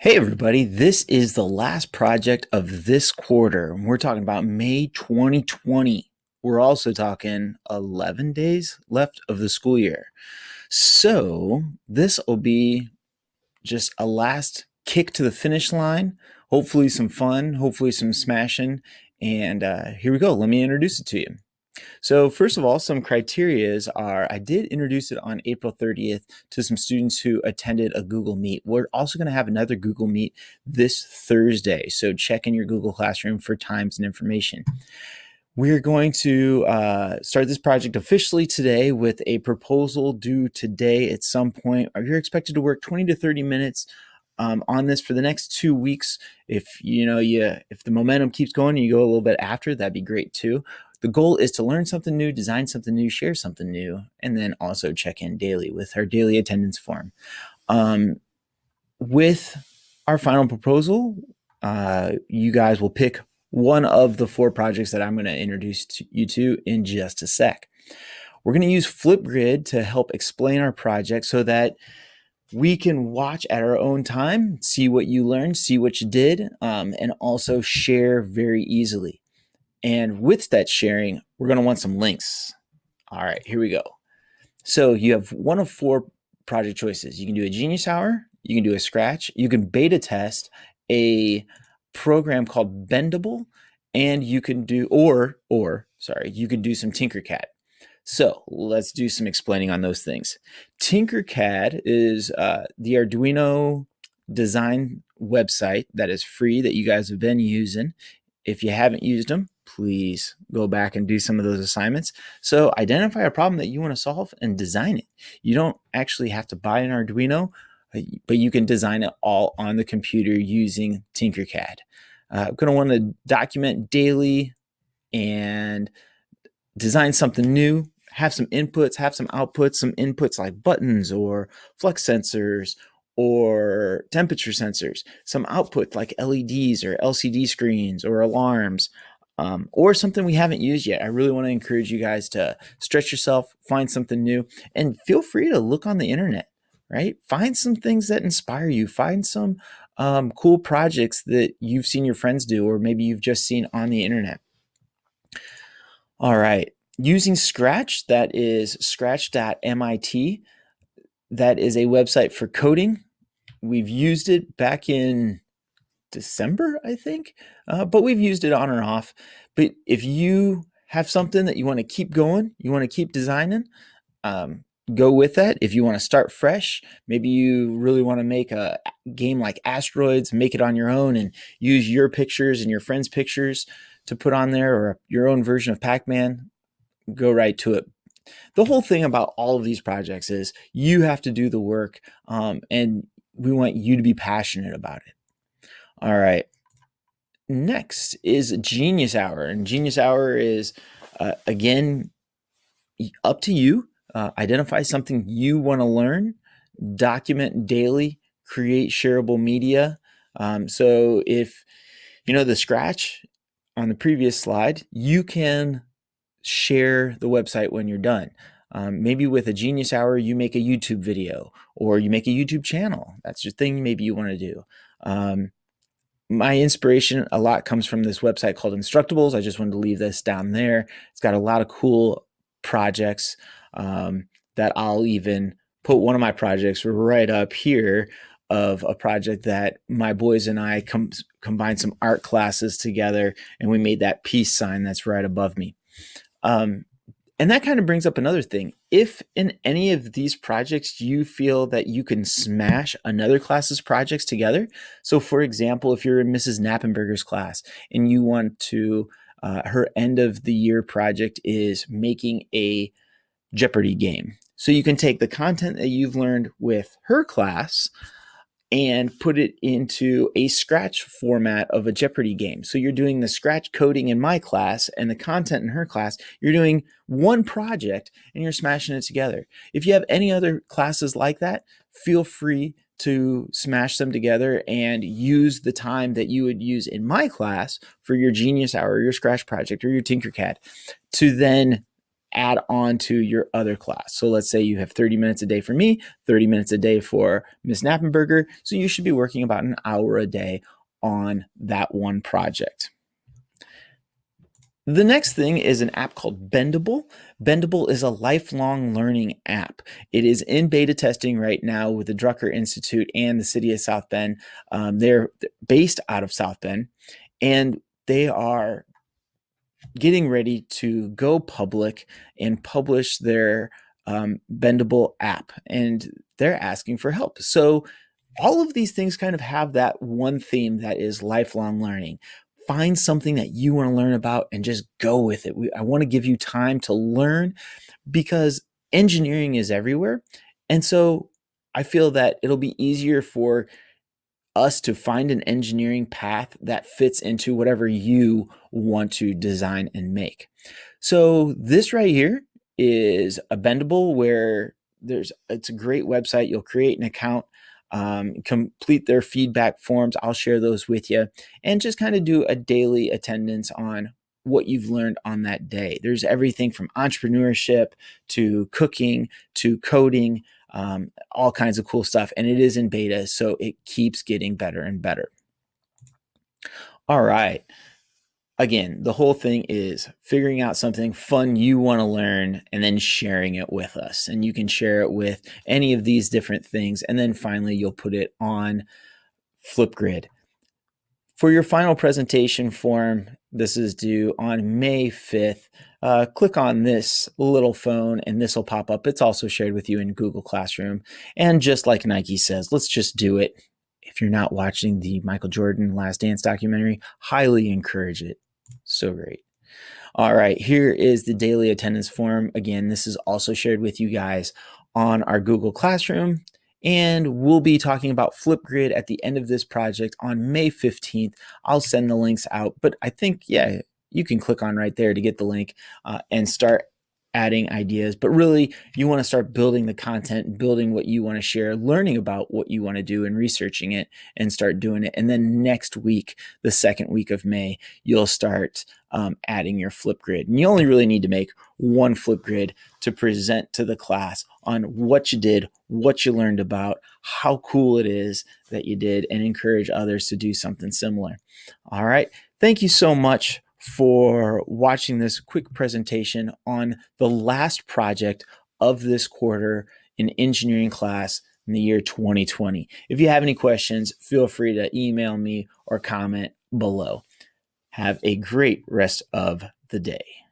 Hey everybody, this is the last project of this quarter. We're talking about May 2020. We're also talking 11 days left of the school year. So this will be just a last kick to the finish line. Hopefully some fun, hopefully some smashing. And here we go. Let me introduce it to you. So first of all, some criterias are, I did introduce it on April 30th to some students who attended a Google Meet. We're also going to have another Google Meet this Thursday. So check in your Google Classroom for times and information. We're going to start this project officially today with a proposal due today at some point. You're expected to work 20 to 30 minutes on this for the next 2 weeks. If if the momentum keeps going and you go a little bit after, that'd be great too. The goal is to learn something new, design something new, share something new, and then also check in daily with our daily attendance form. With our final proposal, you guys will pick one of the 4 projects that I'm going to introduce you to in just a sec. We're going to use Flipgrid to help explain our project so that we can watch at our own time, see what you learned, see what you did, and also share very easily. And with that sharing, we're going to want some links. All right, here we go. So you have one of 4 project choices. You can do a Genius Hour, you can do a Scratch, you can beta test a program called Bendable, and you can do, you can do some Tinkercad. So let's do some explaining on those things. Tinkercad is the Arduino design website that is free that you guys have been using. If you haven't used them, please go back and do some of those assignments. So identify a problem that you want to solve and design it. You don't actually have to buy an Arduino, but you can design it all on the computer using Tinkercad. I'm going to want to document daily and design something new, have some inputs, have some outputs, some inputs like buttons or flux sensors or temperature sensors, some output like LEDs or LCD screens or alarms, or something we haven't used yet. I really want to encourage you guys to stretch yourself, find something new, and feel free to look on the internet, right? Find some things that inspire you. Find some cool projects that you've seen your friends do, or maybe you've just seen on the internet. All right. Using Scratch, that is scratch.mit. That is a website for coding. We've used it back in December, I think, but we've used it on or off. But if you have something that you want to keep going, you want to keep designing, go with that. If you want to start fresh, maybe you really want to make a game like Asteroids, make it on your own and use your pictures and your friends' pictures to put on there, or your own version of Pac-Man, go right to it. The whole thing about all of these projects is you have to do the work, and we want you to be passionate about it. All right. Next is Genius Hour. And Genius Hour is, again, up to you. Identify something you want to learn, document daily, create shareable media. So if you know the Scratch on the previous slide, you can share the website when you're done. Maybe with a Genius Hour, you make a YouTube video or you make a YouTube channel. That's your thing maybe you want to do. My inspiration a lot comes from this website called Instructables. I just wanted to leave this down there. It's got a lot of cool projects that I'll even put one of my projects right up here of a project that my boys and I combined some art classes together, and we made that peace sign that's right above me. And that kind of brings up another thing. If in any of these projects you feel that you can smash another class's projects together, so for example, if you're in Mrs. Knappenberger's class and you want to, her end of the year project is making a Jeopardy game. So you can take the content that you've learned with her class and put it into a Scratch format of a Jeopardy game. So you're doing the Scratch coding in my class and the content in her class. You're doing one project and you're smashing it together. If you have any other classes like that, feel free to smash them together and use the time that you would use in my class for your Genius Hour, or your Scratch project, or your Tinkercad to then add on to your other class. So let's say you have 30 minutes a day for me, 30 minutes a day for Ms. Knappenberger. So you should be working about an hour a day on that one project. The next thing is an app called Bendable. Bendable is a lifelong learning app. It is in beta testing right now with the Drucker Institute and the city of South Bend. They're based out of South Bend, and they are getting ready to go public and publish their Bendable app, and they're asking for help. So all of these things kind of have that one theme that is lifelong learning. Find something that you want to learn about and just go with it. I want to give you time to learn because engineering is everywhere. And so I feel that it'll be easier for us to find an engineering path that fits into whatever you want to design and make. So this right here is a Bendable where it's a great website. You'll create an account, complete their feedback forms. I'll share those with you and just kind of do a daily attendance on what you've learned on that day. There's everything from entrepreneurship to cooking to coding, all kinds of cool stuff. And it is in beta, so it keeps getting better and better. All right. Again, the whole thing is figuring out something fun you want to learn and then sharing it with us. And you can share it with any of these different things. And then finally, you'll put it on Flipgrid. For your final presentation form, this is due on May 5th. Click on this little phone and this will pop up. It's also shared with you in Google Classroom. And just like Nike says, let's just do it. If you're not watching the Michael Jordan Last Dance documentary, highly encourage it. So great. All right, here is the daily attendance form. Again, this is also shared with you guys on our Google Classroom. And we'll be talking about Flipgrid at the end of this project on May 15th. I'll send the links out, but I think, yeah, you can click on right there to get the link and start adding ideas. But really, you want to start building the content, building what you want to share, learning about what you want to do and researching it and start doing it. And then next week, the second week of May, you'll start adding your Flipgrid. And you only really need to make one Flipgrid to present to the class on what you did, what you learned about, how cool it is that you did, and encourage others to do something similar. All right. Thank you so much for watching this quick presentation on the last project of this quarter in engineering class in the year 2020. If you have any questions, feel free to email me or comment below. Have a great rest of the day.